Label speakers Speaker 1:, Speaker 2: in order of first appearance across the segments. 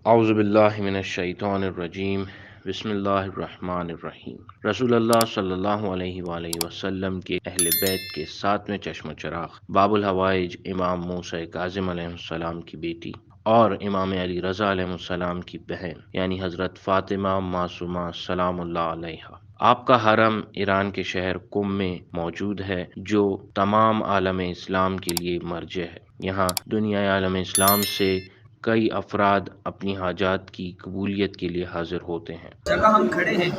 Speaker 1: اعوذ باللہ من الشیطان الرجیم، بسم اللہ الرحمن الرحیم۔ رسول اللہ صلی اللہ علیہ وآلہ وسلم کے اہل بیت کے ساتویں چشم و چراغ، باب الحوائج امام موسیٰ کاظم علیہ السلام کی بیٹی اور امام علی رضا علیہ السلام کی بہن یعنی حضرت فاطمہ معصومہ سلام اللہ علیہا۔ آپ کا حرم ایران کے شہر قم میں موجود ہے، جو تمام عالم اسلام کے لیے مرجع ہے۔ یہاں دنیا عالم اسلام سے کئی افراد اپنی حاجات کی قبولیت کے لیے حاضر ہوتے ہیں۔
Speaker 2: جگہ ہم کھڑے ہیں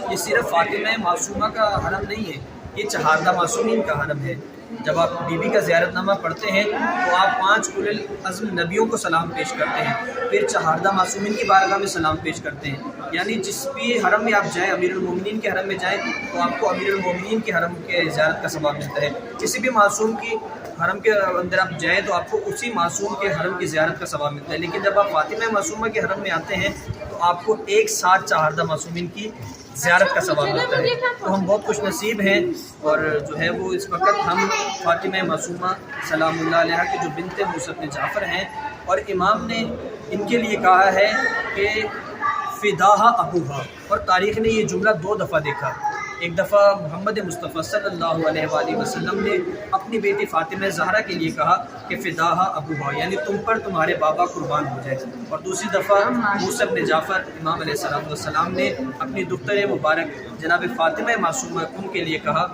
Speaker 2: یہ صرف فاطمہ معصومہ کا حرم نہیں ہے، یہ چہاردہ معصومین کا حرم ہے۔ جب آپ بی بی کا زیارت نامہ پڑھتے ہیں تو آپ 5 اولو العزم نبیوں کو سلام پیش کرتے ہیں، پھر چہاردہ معصومین کی بارگاہ میں سلام پیش کرتے ہیں۔ یعنی جس بھی حرم میں آپ جائیں، امیر المومنین کے حرم میں جائیں تو آپ کو امیر المومنین کے حرم کے زیارت کا ثواب ملتا ہے۔ کسی بھی معصوم کی حرم کے اندر آپ جائیں تو آپ کو اسی معصوم کے حرم کی زیارت کا ثواب ملتا ہے، لیکن جب آپ فاطمہ معصومہ کے حرم میں آتے ہیں تو آپ کو ایک ساتھ چہاردہ معصومین کی زیارت کا ثواب ملتا ہے۔ تو ہم بہت خوش نصیب ہیں، اور جو ہے وہ اس وقت ہم فاطمہ معصومہ سلام اللہ علیہ کی جو بنت موسیٰ بن جعفر ہیں، اور امام نے ان کے لیے کہا ہے کہ فداہا ابوہا، اور تاریخ نے یہ جملہ 2 دفعہ دیکھا۔ ایک دفعہ محمد مصطفیٰ صلی اللہ علیہ وآلہ وسلم نے اپنی بیٹی فاطمہ زہرا کے لیے کہا کہ فداہا ابوہا، یعنی تم پر تمہارے بابا قربان ہو جائے، اور دوسری دفعہ موسیٰ بن جعفر امام علیہ السلام نے اپنی دختر مبارک جناب فاطمہ معصومہ قم کے لیے کہا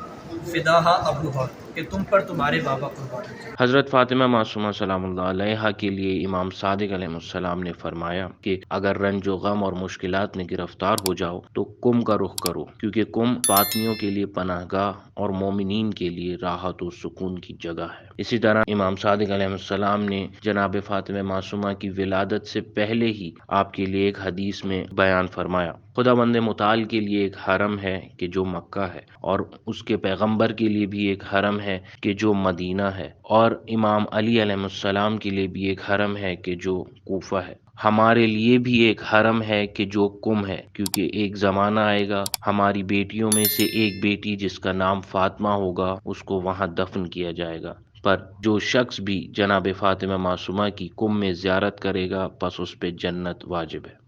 Speaker 2: فداہا ابوہا، کہ تم پر تمہارے بابا قربان ہو جائے۔
Speaker 1: حضرت فاطمہ معصومہ سلام اللہ علیہا کے لیے امام صادق علیہ السلام نے فرمایا کہ اگر رنج و غم اور مشکلات میں گرفتار ہو جاؤ تو قم کا رخ کرو، کیونکہ قم فاطمیوں کے لیے پناہ گاہ اور مومنین کے لیے راحت و سکون کی جگہ ہے۔ اسی طرح امام صادق علیہ السلام نے جناب فاطمہ معصومہ کی ولادت سے پہلے ہی آپ کے لیے ایک حدیث میں بیان فرمایا، خداوند متعال کے لیے ایک حرم ہے کہ جو مکہ ہے، اور اس کے پیغمبر کے لیے بھی ایک حرم ہے کہ جو مدینہ ہے، اور امام علی علیہ السلام کے لیے بھی ایک حرم ہے کہ جو کوفہ ہے۔ ہمارے لیے بھی ایک حرم ہے کہ جو قم ہے، کیونکہ ایک زمانہ آئے گا ہماری بیٹیوں میں سے ایک بیٹی جس کا نام فاطمہ ہوگا اس کو وہاں دفن کیا جائے گا، پر جو شخص بھی جناب فاطمہ معصومہ کی قم میں زیارت کرے گا پس اس پہ جنت واجب ہے۔